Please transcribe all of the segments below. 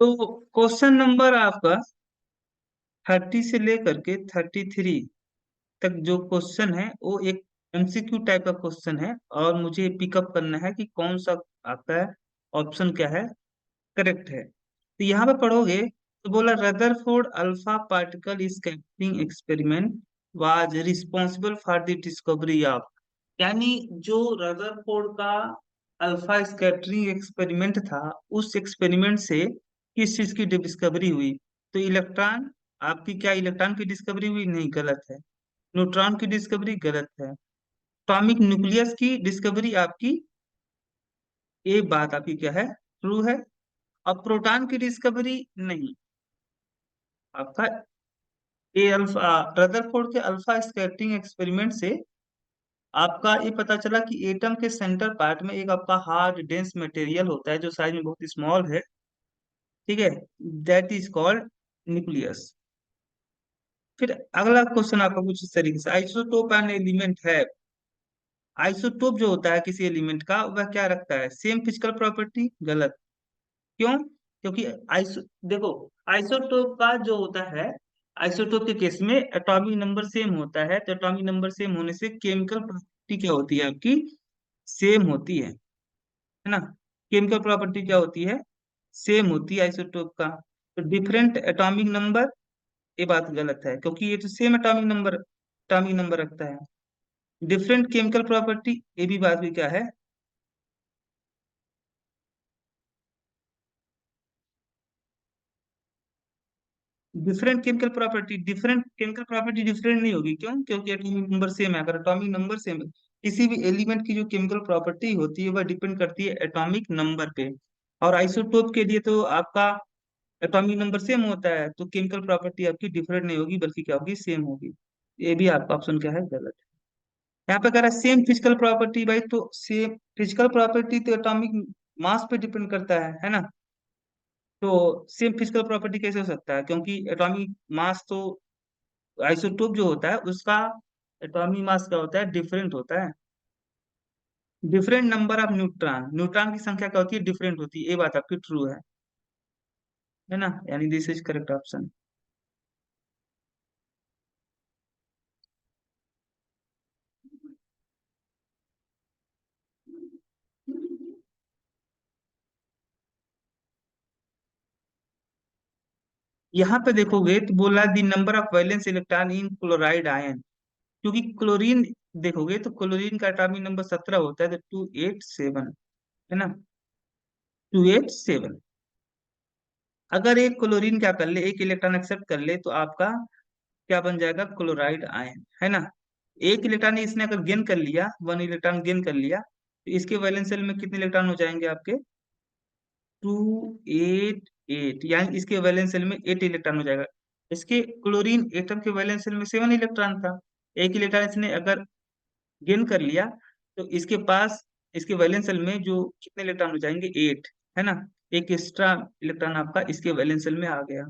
तो question number आपका 30 से लेकर के 33 तक जो क्वेश्चन है वो एक एमसीक्यू टाइप का क्वेश्चन है, और मुझे पिकअप करना है कि कौन सा आपका ऑप्शन क्या है, करेक्ट है। तो यहाँ पे पढ़ोगे तो बोला Rutherford alpha particle scattering experiment was responsible for the discovery of, यानी जो रदरफोर्ड का अल्फा स्कैटरिंग एक्सपेरिमेंट था, उस एक्सपेरिमेंट से किस चीज की डिस्कवरी हुई? तो इलेक्ट्रॉन, आपकी क्या इलेक्ट्रॉन की डिस्कवरी हुई? नहीं, गलत है। न्यूट्रॉन की डिस्कवरी? गलत है। एटॉमिक न्यूक्लियस की डिस्कवरी आपकी, ये बात आपकी क्या है, ट्रू है। अब प्रोटॉन की डिस्कवरी नहीं, आपका ए अल्फा, रदरफोर्ड के अल्फा स्कैटरिंग एक्सपेरिमेंट से आपका ये पता चला कि एटम के सेंटर पार्ट में एक आपका हार्ड डेंस मटेरियल होता है जो साइज में बहुत स्मॉल है, ठीक है, दैट इज कॉल्ड न्यूक्लियस। फिर अगला क्वेश्चन आपका कुछ इस तरीके से, आइसोटोप एन एलिमेंट है। आइसोटोप जो होता है किसी एलिमेंट का, वह क्या रखता है? Same physical property? गलत। क्यों? क्योंकि आइसो देखो, आइसोटोप का जो होता है, आइसोटोप के केस में एटॉमिक नंबर सेम होता है, तो एटॉमिक नंबर सेम होने से केमिकल प्रॉपर्टी क्या होती है आपकी? सेम होती है ना। केमिकल प्रॉपर्टी क्या होती है? सेम होती है आइसोटोप का। तो डिफरेंट एटॉमिक नंबर, ये बात गलत है, क्योंकि ये तो सेम एटॉमिक नंबर रखता है। डिफरेंट केमिकल प्रॉपर्टी, ये भी बात भी क्या है? डिफरेंट केमिकल प्रॉपर्टी डिफरेंट नहीं होगी। क्यों? क्योंकि एटॉमिक नंबर सेम है। अगर एटॉमिक नंबर सेम है, किसी भी एलिमेंट की जो केमिकल प्रॉपर्टी होती है वह डिपेंड करती है एटॉमिक नंबर पे। और आइसोटोप के लिए तो आपका एटॉमिक नंबर सेम होता है, तो केमिकल प्रॉपर्टी आपकी डिफरेंट नहीं होगी, बल्कि क्या होगी? सेम होगी। ये भी आपका ऑप्शन क्या है? गलत है। यहाँ पे कह रहा है सेम फिजिकल प्रॉपर्टी, भाई तो सेम फिजिकल प्रॉपर्टी तो एटॉमिक मास पे डिपेंड करता है ना। तो सेम फिजिकल प्रॉपर्टी कैसे हो सकता है? क्योंकि एटॉमिक मास तो, आइसोटोप जो होता है उसका एटॉमिक मास क्या होता है? डिफरेंट होता है। Different number of neutron, neutron की संख्या क्या होती है? डिफरेंट होती है। ये बात आपकी ट्रू है ना, यानी दिस इज करेक्ट ऑप्शन। यहाँ पे देखोगे तो बोला the number of valence electron in chloride ion, क्योंकि क्लोरीन, देखोगे तो क्लोरीन का एटॉमिक नंबर 17 होता है, तो 287 है ना, 287। अगर एक क्लोरीन क्या कर ले, एक इलेक्ट्रॉन एक्सेप्ट कर ले, तो आपका क्या बन जाएगा? क्लोराइड आयन, है ना। एक इलेक्ट्रॉन इसने अगर गेन कर लिया, 1 इलेक्ट्रॉन गेन कर लिया, तो इसके वैलेंस शेल में कितने इलेक्ट्रॉन हो जाएंगे आपके? 288, यानी इसके वैलेंस शेल में 8 इलेक्ट्रॉन हो जाएगा। इसके क्लोरीन एटम के वैलेंस शेल में 7 इलेक्ट्रॉन था, एक इलेक्ट्रॉन इसने अगर गेन कर लिया, तो इसके पास, इसके वैलेंस शेल में जो कितने इलेक्ट्रॉन हो जाएंगे? 8, है ना। एक एक्स्ट्रा इलेक्ट्रॉन आपका इसके वैलेंस शेल में आ गया।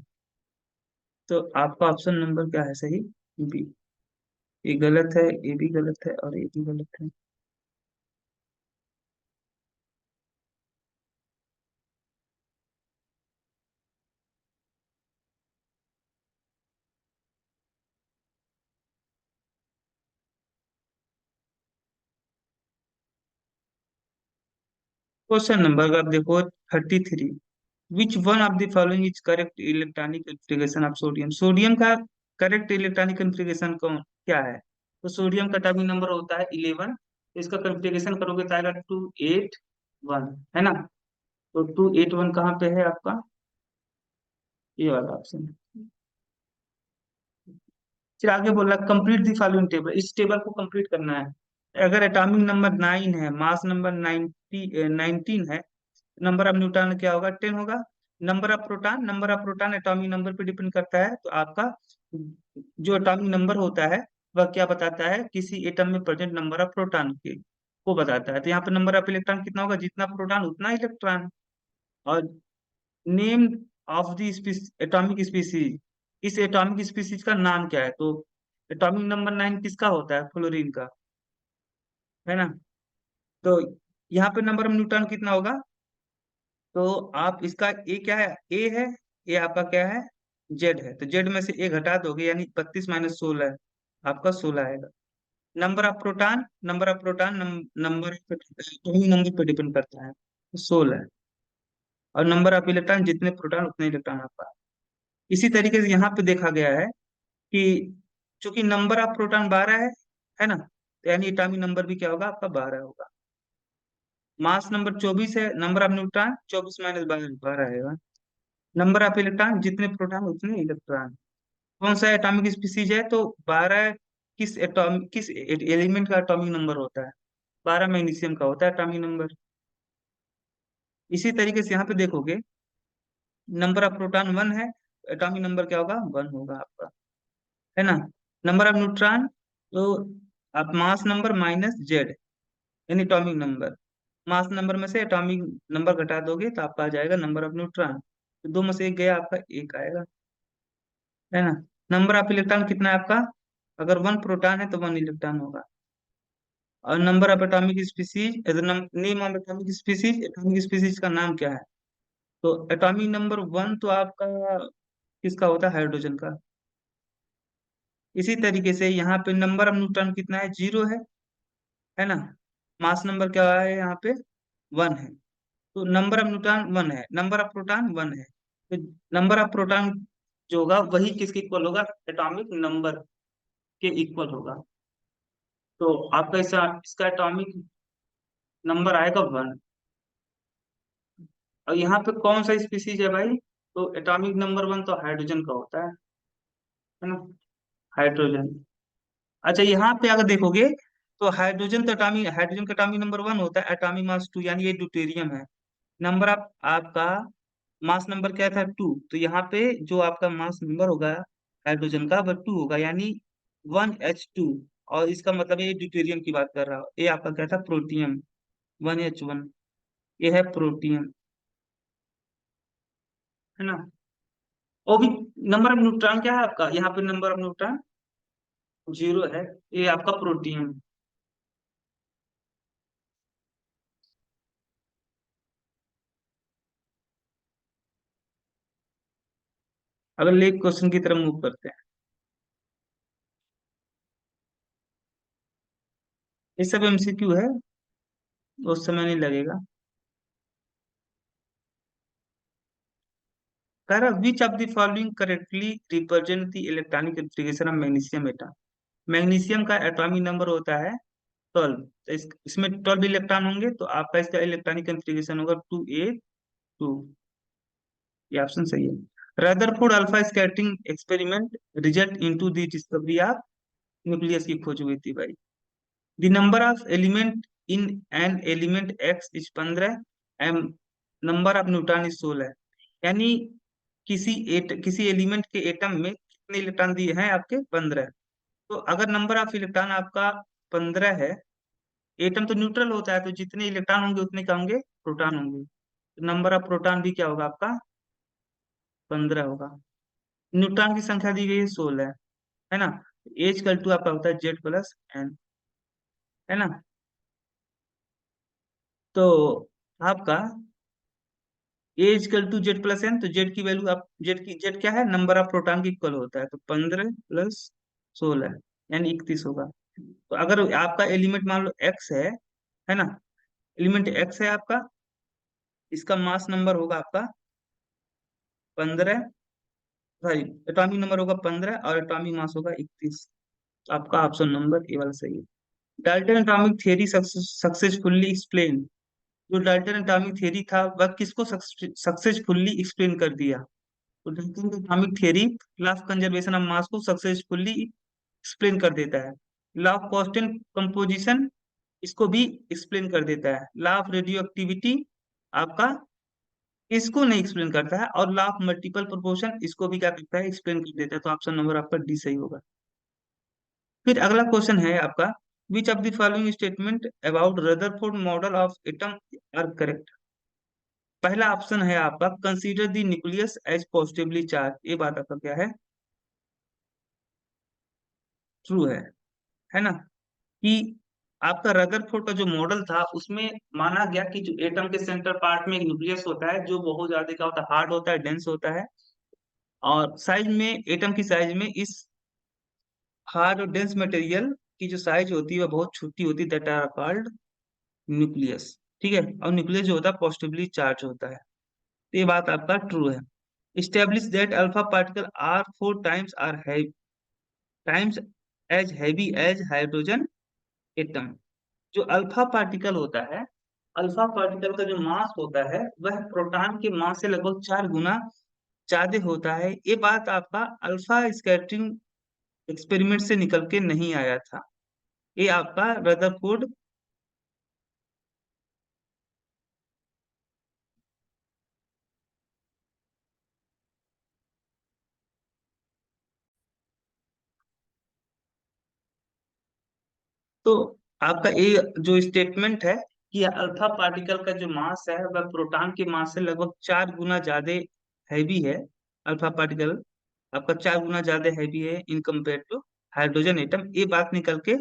तो आपका ऑप्शन नंबर क्या है सही? बी। ये गलत है, ये भी गलत है, और ये भी गलत है। क्वेश्चन नंबर अगर देखो 33, which one of the following is correct electronic configuration of sodium? Sodium का करेक्ट इलेक्ट्रॉनिक कॉन्फ़िगरेशन कौन क्या है? तो सोडियम का एटॉमिक नंबर होता है 11, तो इसका कॉन्फ़िगरेशन करोगे तो आएगा 281, है ना। तो 281 कहाँ पे है आपका? ये वाला ऑप्शन। फिर आगे बोला कंप्लीट द फॉलोइंग टेबल, इस टेबल को कंप्लीट करना है। अगर एटॉमिक नंबर 9 है, मास नंबर 19 है, नंबर ऑफ न्यूट्रॉन क्या होगा? 10 होगा। Number of proton atomic number पे डिपेंड करता है, तो आपका जो एटॉमिक नंबर होता है वह क्या बताता है? किसी एटम में प्रेजेंट नंबर ऑफ प्रोटॉन के को बताता है। तो यहाँ पे नंबर ऑफ इलेक्ट्रॉन कितना होगा? जितना प्रोटॉन उतना इलेक्ट्रॉन। और name of the atomic species, इस एटॉमिक स्पीसीज का नाम क्या है? तो एटॉमिक नंबर 9 किसका होता है? फ्लोरीन का, है ना। तो यहाँ पे नंबर ऑफ न्यूट्रॉन कितना होगा? तो आप इसका ए क्या है, ए है, ए आपका क्या है, जेड है, तो जेड में से ए घटा दोगे यानी 32 - 16 आपका 16 आएगा। Number of proton number of atomic number पे डिपेंड करता है, तो 16 है। और नंबर ऑफ इलेक्ट्रॉन, जितने प्रोटॉन उतने इलेक्ट्रॉन आपका। इसी तरीके से यहाँ पे देखा गया है कि चूंकि नंबर ऑफ प्रोटॉन 12 है ना, तो यानी एटॉमिक नंबर भी क्या होगा आपका 12 होगा। मास नंबर 24 है, नंबर ऑफ न्यूट्रॉन 24 - 12 है। नंबर ऑफ इलेक्ट्रॉन, जितने प्रोटॉन उतने इलेक्ट्रॉन। कौन सा एटॉमिक स्पीसीज है, तो 12 किस एलिमेंट का एटॉमिक नंबर होता है, 12 मैग्नीशियम का होता है एटॉमिक नंबर। इसी तरीके से यहाँ पे देखोगे, नंबर ऑफ प्रोटॉन 1 है, एटॉमिक नंबर क्या होगा, 1 होगा आपका, है ना। नंबर ऑफ न्यूट्रॉन, तो आप मास नंबर माइनस जेड, यानी एटॉमिक नंबर। मास नंबर में से एटॉमिक नंबर घटा दोगे तो आपका आ जाएगा नंबर ऑफ न्यूट्रॉन, तो 2 में से 1 गया, आपका 1 आएगा, है ना। नंबर ऑफ इलेक्ट्रॉन कितना है आपका, अगर 1 प्रोटॉन है तो 1 इलेक्ट्रॉन होगा। और number of atomic species, name of atomic species, atomic species का नाम क्या है, तो एटॉमिक नंबर 1 तो आपका किसका होता है, हाइड्रोजन का। इसी तरीके से यहाँ पे नंबर ऑफ न्यूट्रॉन कितना है, 0 है ना। मास नंबर क्या है यहाँ पे, 1 है, तो नंबर ऑफ न्यूट्रॉन 1 है, नंबर ऑफ प्रोटॉन 1 है, तो नंबर ऑफ प्रोटॉन जो होगा वही किसके इक्वल होगा, एटॉमिक नंबर के इक्वल होगा। तो आपका इसका एटॉमिक नंबर आएगा 1। और यहाँ पे कौन सा स्पीसीज है भाई, तो एटॉमिक नंबर 1 तो हाइड्रोजन का होता है ना, हाइड्रोजन। अच्छा, यहाँ पे अगर देखोगे तो हाइड्रोजन का एटॉमिक नंबर 1 होता है, एटॉमिक मास 2, यानी ये ड्यूटेरियम है। नंबर ऑफ आपका मास नंबर क्या था, 2, तो यहाँ पे जो आपका मास नंबर होगा हाइड्रोजन का, वह 2 होगा, यानी 1H2। और इसका मतलब ये ड्यूटेरियम की बात कर रहा हूँ, ये आपका क्या था, प्रोटियम, 1H1, ये है प्रोटियम, है ना। और भी नंबर ऑफ न्यूट्रॉन क्या है आपका, यहाँ पे नंबर ऑफ न्यूट्रॉन 0 है, ये आपका प्रोटियम। अगले क्वेश्चन की तरफ मूव करते हैं। ये सब एमसीक्यू है, उस समय नहीं लगेगा। कह रहा विच of the following correctly represent the electronic configuration of magnesium atom. Magnesium का एटॉमिक नंबर होता है 12, तो इसमें 12 इलेक्ट्रॉन होंगे, तो आपका इसका इलेक्ट्रॉनिक कॉन्फ़िगरेशन होगा 2A2। ये ऑप्शन सही है। Rutherford alpha scattering experiment result into the discovery of nucleus की खोज हुई थी भाई। The number of element in an element X is 15 M, number of neutron is 16। यानी किसी एलिमेंट के एटम में कितने इलेक्ट्रॉन दिए हैं आपके, 15। तो अगर नंबर ऑफ इलेक्ट्रॉन आपका 15 है, एटम तो न्यूट्रल होता है, तो जितने इलेक्ट्रॉन होंगे उतने क्या होंगे, प्रोटॉन होंगे, तो नंबर ऑफ प्रोटॉन भी क्या होगा आपका, 15 होगा। न्यूट्रॉन की संख्या दी गई है 16, है ना। एज कल टू आपका होता है Z+N, है ना। तो आपका एज कल टू Z+N, तो जेड की वैल्यू, आप जेड क्या है, नंबर ऑफ प्रोटॉन की इक्वल होता है, तो 15 + 16 यानी 31 होगा। तो अगर आपका एलिमेंट मान लो एक्स है ना, एलिमेंट एक्स है आपका, इसका मास नंबर होगा आपका 15, सॉरी, एटॉमिक नंबर होगा 15 और एटॉमिक मास होगा 31। तो आपका ऑप्शन नंबर ए वाला सही है। Dalton atomic theory successfully explain, जो डाल्टन एटॉमिक थ्योरी था वह किसको सक्सेसफुली एक्सप्लेन कर दिया, तो Dalton atomic theory law of conservation of mass को सक्सेसफुली एक्सप्लेन कर देता है। लॉ ऑफ कांस्टेंट कंपोजिशन इसको भी एक्सप्लेन कर देता है। लॉ ऑफ रेडियो एक्टिविटी आपका इसको नहीं एक्सप्लेन करता है, और लॉ ऑफ मल्टीपल प्रोपोर्शन इसको भी क्या करता है, एक्सप्लेन कर देता है, तो ऑप्शन नंबर आपका डी सही होगा। फिर अगला क्वेश्चन है आपका, which of the following statement about Rutherford model of atom are correct. पहला ऑप्शन है आपका, consider the nucleus as positively charge, ये बात आपका क्या है, ट्रू है ना, कि आपका रदरफोर्ड का जो मॉडल था उसमें माना गया कि जो एटम के सेंटर पार्ट में एक न्यूक्लियस होता है जो बहुत ज्यादा क्या होता है, हार्ड होता है, डेंस होता है। और साइज में, एटम की साइज में इस हार्ड और डेंस मटेरियल की जो साइज होती है वह बहुत छोटी होती है, दैट आर कॉल्ड न्यूक्लियस। ठीक है, और न्यूक्लियस जो होता है पॉजिटिवली चार्ज होता है। तो ये बात आपका ट्रू है। Establish that alpha particle are 4 times are heavy times as heavy as hydrogen atom। जो अल्फा पार्टिकल होता है, अल्फा पार्टिकल का जो मास होता है वह प्रोटॉन के मास से लगभग 4 गुना ज्यादा होता है। ये बात आपका अल्फा स्कैटरिंग एक्सपेरिमेंट से निकल के नहीं आया था, ये आपका रदरफोर्ड। तो आपका ये जो स्टेटमेंट है कि अल्फा पार्टिकल का जो मास है वह प्रोटॉन के मास से लगभग 4 गुना ज्यादा हैवी है। अल्फा पार्टिकल आपका 4 गुना ज्यादा हैवी है in compare to hydrogen atom. ये बात निकल के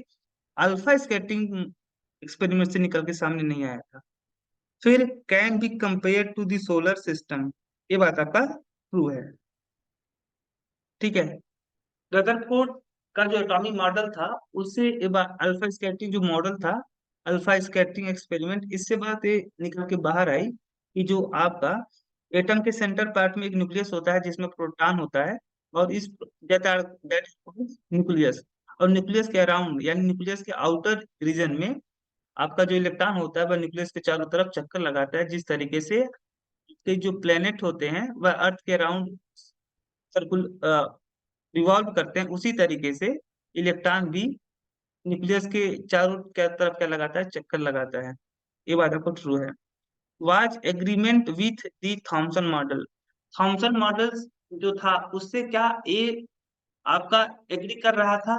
अल्फा स्कैटरिंग एक्सपेरिमेंट से निकल के सामने नहीं आया था। फिर can be compare to the solar system, ये बात आपका ट्रू है। ठीक है, रदरफोर्ड का जो एटॉमिक मॉडल था उससे एक बार अल्फा स्कैटरिंग जो मॉडल था, अल्फा स्कैटरिंग एक्सपेरिमेंट, इससे बात ये निकल के बाहर आई कि जो आपका एटम के सेंटर पार्ट में एक न्यूक्लियस होता है जिसमें प्रोटॉन होता है, और इस दैट न्यूक्लियस, और न्यूक्लियस के अराउंड यानी न्यूक्लियस के आउटर रीजन में आपका जो इलेक्ट्रॉन होता है वह न्यूक्लियस के चारों तरफ चक्कर लगाता है। जिस तरीके से के जो प्लेनेट होते हैं वह अर्थ के अराउंड सर्कुल रिवॉल्व करते हैं, उसी तरीके से इलेक्ट्रॉन भी न्यूक्लियस के चारों क्या तरफ क्या लगाता है, चक्कर लगाता है। ये बात आपको ट्रू है। Was agreement with the Thompson model, Thompson model जो था उससे क्या ये आपका एग्री कर रहा था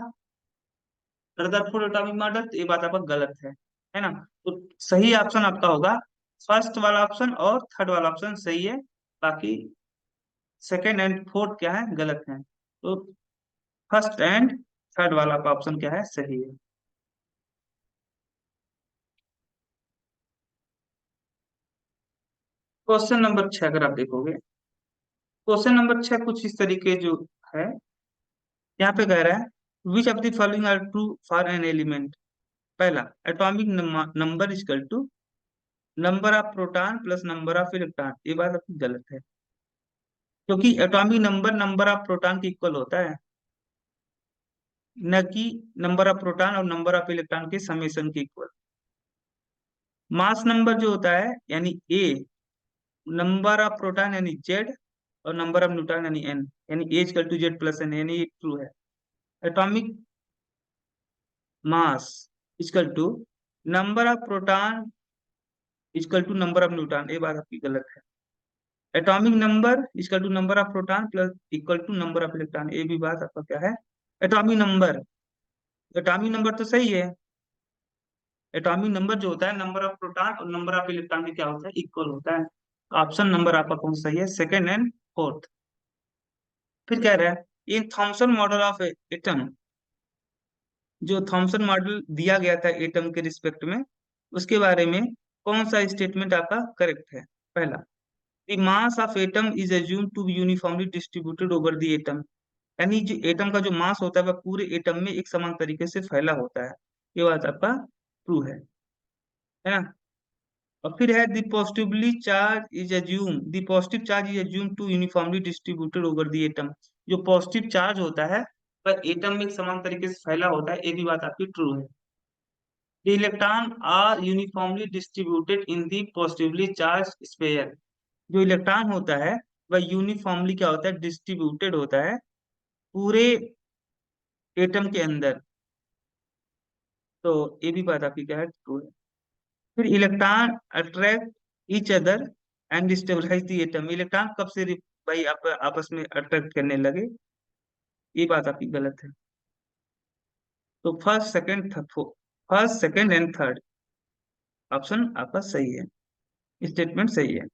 रदरफोर्ड एटॉमिक मॉडल? तो ये बात आपका गलत है ना। तो सही ऑप्शन आपका होगा फर्स्ट वाला ऑप्शन, और थर्ड वाला ऑप्शन सही है। बाकी सेकंड एंड फोर्थ क्या है, गलत है। तो फर्स्ट एंड थर्ड वाला का ऑप्शन क्या है, सही है। क्वेश्चन नंबर 6 अगर आप देखोगे, क्वेश्चन नंबर 6 कुछ इस तरीके जो है, यहाँ पे कह रहा है which of the following are true for an element. पहला, atomic number equal to number of proton plus number of electron. ये बात आपकी गलत है, क्योंकि atomic number number of proton के इक्वल होता है, न कि नंबर ऑफ प्रोटॉन और नंबर ऑफ इलेक्ट्रॉन के समेशन के इक्वल। मास नंबर जो होता है यानी ए, नंबर ऑफ प्रोटॉन यानी जेड, और नंबर ऑफ न्यूट्रॉन यानी एन, यानी A equal to Z plus N, यानी ये ट्रू है। Atomic mass equal to number of proton equal to number of neutron, ये बात आपकी गलत है। Atomic number equal to number of proton plus equal to number of electron, ये भी बात आपका क्या है, एटॉमिक नंबर। एटॉमिक नंबर तो सही है, एटॉमिक नंबर जो होता है नंबर ऑफ प्रोटॉन और नंबर ऑफ इलेक्ट्रॉन में क्या होता है, इक्वल होता है। ऑप्शन नंबर आपका कौन सा सही है, सेकंड एंड फोर्थ। फिर कह रहा है इन थॉमसन मॉडल ऑफ एटम, जो थॉमसन मॉडल दिया गया था एटम के रिस्पेक्ट में, उसके बारे में कौन सा स्टेटमेंट आपका करेक्ट है। पहला, the mass of atom is assumed to be uniformly distributed over the atom, यानी जो एटम का जो मास होता है वह पूरे एटम में एक समान तरीके से फैला होता है। ये बात आपका ट्रू है ना। और फिर है the positively charge is assume, the positive charge is assume to uniformly distributed over the atom, जो पॉजिटिव चार्ज होता है वह एटम में एक समान तरीके से फैला होता है, ये भी बात आपकी ट्रू है। The electron are uniformly distributed in the positively charged sphere, जो इलेक्ट्रॉन होता है वह यूनिफॉर्मली क्या होता है, डिस्ट्रीब्यूटेड होता है पूरे एटम के अंदर। तो ये भी बात आपकी क्या है, ट्रू है। फिर electron attract each other and stabilize the atom, electron कब से भाई आप आपस में अट्रैक्ट करने लगे, ये बात आपकी गलत है। तो first second and third option आपका सही है, स्टेटमेंट सही है।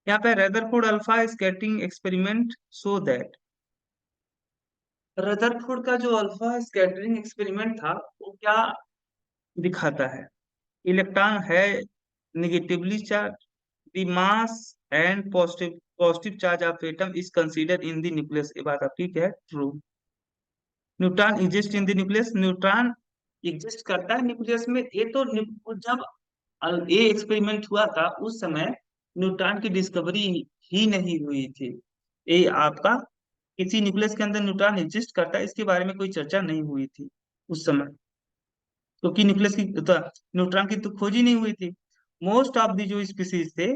यहाँ पे Rutherford alpha scattering experiment so that, Rutherford का जो अल्फा स्कैटरिंग एक्सपेरिमेंट था वो क्या दिखाता है। इलेक्ट्रॉन है negatively charge, the mass and positive positive charge of atom is consider in the nucleus. ये बात आपकी क्या है? True. Neutron exist in the nucleus, neutron exist करता है न्यूक्लियस में। ये तो जब ये एक्सपेरिमेंट हुआ था उस समय न्यूट्रॉन की डिस्कवरी ही नहीं हुई थी। ये आपका किसी न्यूक्लियस के अंदर न्यूट्रॉन एग्जिस्ट करता है इसके बारे में कोई चर्चा नहीं हुई थी उस समय, क्योंकि न्यूक्लियस की तो न्यूट्रॉन की तो खोज ही नहीं हुई थी। मोस्ट ऑफ द जो स्पीसीज थे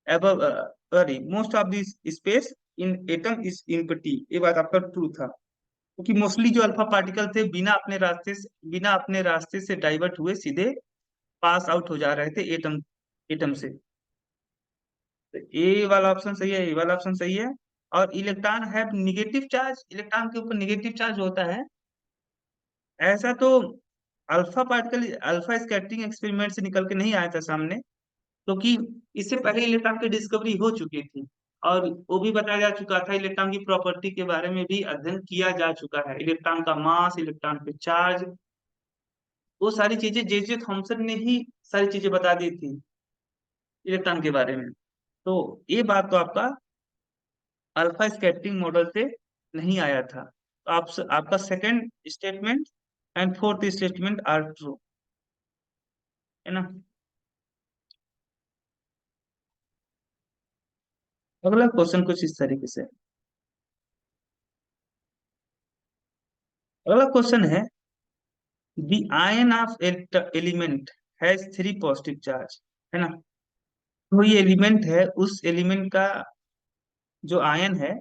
above sorry most of the space in atom is empty. ये बात आपका ट्रू था, क्योंकि मोस्टली जो अल्फा पार्टिकल थे बिना अपने रास्ते से डाइवर्ट हुए सीधे पास आउट हो जा रहे थे एटम एटम से। तो ए वाला ऑप्शन सही है, ए वाला ऑप्शन सही है। और इलेक्ट्रॉन है निगेटिव चार्ज, इलेक्ट्रॉन के ऊपर निगेटिव चार्ज होता है ऐसा तो alpha particle alpha scattering experiment से निकल के नहीं आया था सामने, क्योंकि इससे पहले इलेक्ट्रॉन की डिस्कवरी हो चुकी थी। और वो भी बताया जा चुका था, इलेक्ट्रॉन की प्रॉपर्टी के बारे में भी अध्ययन किया जा चुका है, इलेक्ट्रॉन का मास, इलेक्ट्रॉन पे चार्ज, वो सारी चीजें जे जे थॉमसन ने ही सारी चीजें बता दी थी इलेक्ट्रॉन के बारे में। तो ये बात तो आपका अल्फा स्कैटरिंग मॉडल से नहीं आया था। तो आपका second statement and fourth statement are true, है ना। अगला क्वेश्चन कुछ इस तरीके से, अगला क्वेश्चन है the ion of element has three positive charge, है ना। तो ये एलिमेंट है, उस एलिमेंट का जो आयन है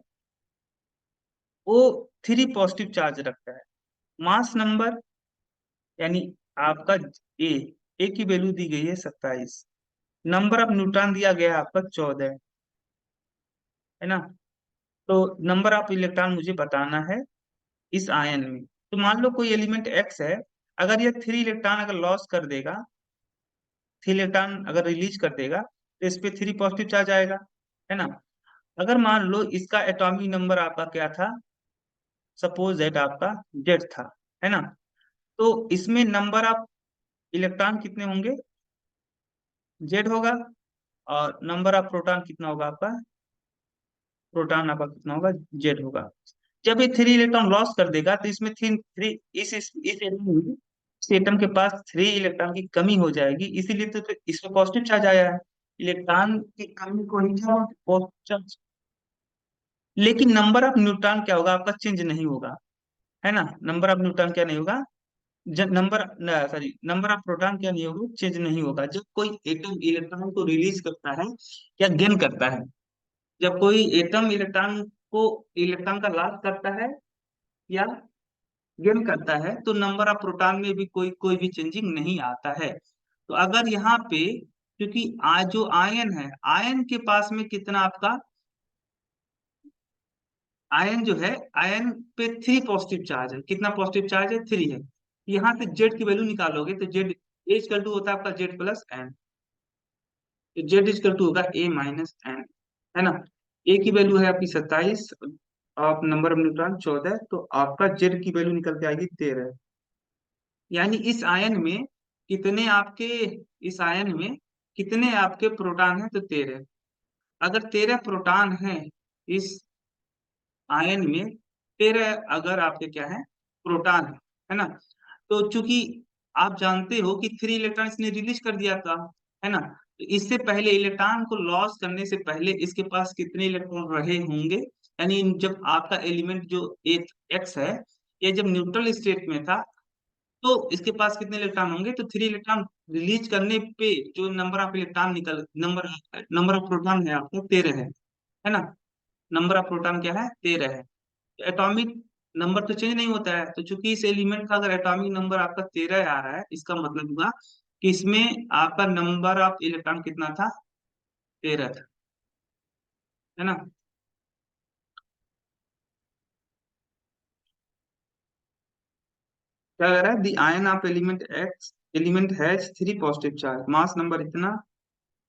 वो थ्री पॉजिटिव चार्ज रखता है। मास नंबर यानी आपका ए ए की वैल्यू दी गई है 27, नंबर ऑफ न्यूट्रॉन दिया गया है आपका 14, है ना। तो नंबर ऑफ इलेक्ट्रॉन मुझे बताना है इस आयन में। तो मान लो कोई एलिमेंट एक्स है, अगर ये थ्री इलेक्ट्रॉन अगर लॉस कर देगा, थ्री इलेक्ट्रॉन अगर रिलीज कर देगा तो इस पे थ्री पॉजिटिव चार्ज आएगा, है ना। अगर मान लो इसका एटॉमिक नंबर आपका क्या था, सपोज दैट आपका जेड था, है ना। तो इसमें नंबर ऑफ इलेक्ट्रॉन कितने होंगे? जेड होगा। और नंबर ऑफ प्रोटॉन कितना होगा आपका? प्रोटॉन आपका कितना होगा? जेड होगा। जब ये थ्री इलेक्ट्रॉन लॉस कर देगा तो इसमें थ्री थ्री इस एटम के पास थ्री इलेक्ट्रॉन की कमी हो जाएगी, इसीलिए तो इसमें पॉजिटिव चार्ज आया है। इलेक्ट्रॉन की कमी को ही क्या पॉजिटिव चार्ज। लेकिन नंबर ऑफ न्यूट्रॉन क्या होगा आपका? चेंज नहीं होगा, है ना। नंबर ऑफ न्यूट्रॉन क्या नहीं होगा? नंबर ऑफ प्रोटॉन क्या नहीं होगा? चेंज नहीं होगा जब कोई एटम इलेक्ट्रॉन को रिलीज करता है या गेन करता है। जब कोई एटम इलेक्ट्रॉन का लॉस करता है या गेन करता है तो नंबर ऑफ प्रोटॉन में भी कोई कोई भी चेंजिंग नहीं आता है। तो अगर यहाँ पे, क्योंकि जो आयन है, आयन के पास में कितना आपका आयन जो है, आयन पे थ्री पॉजिटिव चार्ज है। कितना पॉजिटिव चार्ज है? थ्री है। यहाँ से जेड की वैल्यू निकालोगे तो जेड इक्वल टू होता है आपका जेड प्लस एन। तो जेड इक्वल टू होगा ए माइनस एन, है ना। ए की वैल्यू है आपकी 27, आप नंबर ऑफ न्यूट्रॉन 14, तो आपका जेड की वैल्यू निकल के आएगी 13। यानी इस आयन में कितने आपके प्रोटॉन हैं? तो 13। अगर 13 प्रोटॉन हैं इस आयन में, 13 अगर आपके क्या है? प्रोटॉन है ना। तो चूंकि आप जानते हो कि थ्री इलेक्ट्रॉन इसने रिलीज कर दिया था, है ना। तो इससे पहले इलेक्ट्रॉन को लॉस करने से पहले इसके पास कितने इलेक्ट्रॉन रहे होंगे? यानी जब आपका एलिमेंट जो एक एक्स है, ये जब न्यूट्रल स्टेट में था तो इसके पास कितने इलेक्ट्रॉन होंगे? तो थ्री इलेक्ट्रॉन रिलीज करने पे जो नंबर नंबर ऑफ प्रोटॉन है आपका 13 है ना। नंबर ऑफ प्रोटॉन क्या है? 13 है। एटॉमिक नंबर तो चेंज नहीं होता है, तो चूंकि इस एलिमेंट का अगर एटॉमिक नंबर आपका 13 आ रहा है, इसका मतलब हुआ कि इसमें आपका नंबर ऑफ इलेक्ट्रॉन कितना था? 13 था, है ना। क्या कह रहा है? The ion of element has three positive charge, mass number इतना,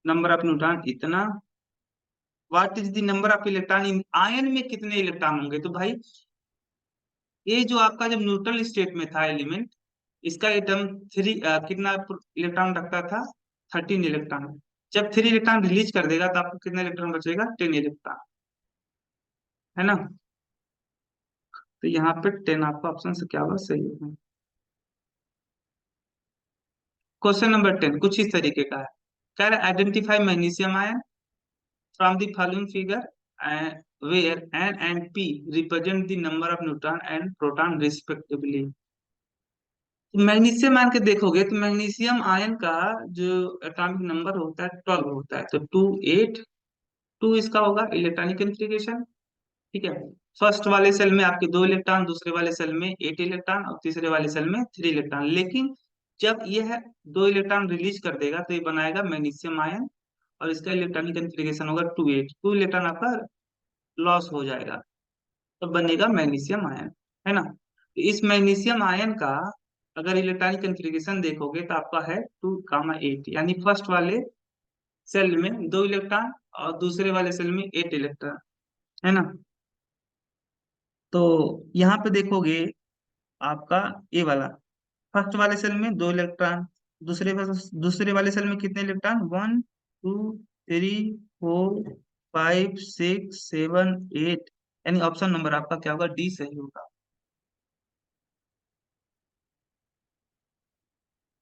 नंबर ऑफ न्यूट्रॉन इतना, what is the number of electron in ion में कितने इलेक्ट्रॉन होंगे? तो भाई ये जो आपका जब न्यूट्रल स्टेट में था एलिमेंट, इसका एटम कितना इलेक्ट्रॉन रखता था? 13 इलेक्ट्रॉन। जब 3 इलेक्ट्रॉन रिलीज कर देगा तो आपको कितना इलेक्ट्रॉन बचेगा? 10 इलेक्ट्रॉन, है ना। तो यहाँ पे 10 आपका ऑप्शन से क्या होगा? सही है। क्वेश्चन नंबर 10 कुछ इस तरीके का है। कह रहा है identify magnesium ion from the following figure where N and P represent the number of neutron and proton respectively। Magnesium ion के देखोगे तो मैग्नीशियम आयन का जो एटॉमिक नंबर होता है 12 होता है, तो 2 8 2 इसका होगा इलेक्ट्रॉनिक कॉन्फ़िगरेशन। ठीक है। फर्स्ट वाले सेल में आपके 2 इलेक्ट्रॉन, दूसरे वाले सेल में 8 इलेक्ट्रॉन और तीसरे वाले सेल में 3 इलेक्ट्रॉन। लेकिन जब यह 2 इलेक्ट्रॉन रिलीज कर देगा तो ये बनाएगा मैग्नीशियम आयन, और इसका इलेक्ट्रॉनिक कॉन्फ़िगरेशन होगा 2 8। 2 इलेक्ट्रॉन आपका लॉस हो जाएगा, तो बनेगा मैग्नीशियम आयन, है ना। तो इस मैग्नीशियम आयन का अगर इलेक्ट्रॉनिक कॉन्फ़िगरेशन देखोगे तो आपका है 2 8, यानी फर्स्ट वाले सेल में 2 इलेक्ट्रॉन और दूसरे वाले सेल में 8 इलेक्ट्रॉन, है ना। तो यहाँ पे देखोगे आपका ए वाला फर्स्ट वाले सेल में 2 इलेक्ट्रॉन, दूसरे वाले सेल में कितने इलेक्ट्रॉन? 1 2 3 4 5 6 7 8, यानी ऑप्शन नंबर आपका क्या होगा? डी सही होगा।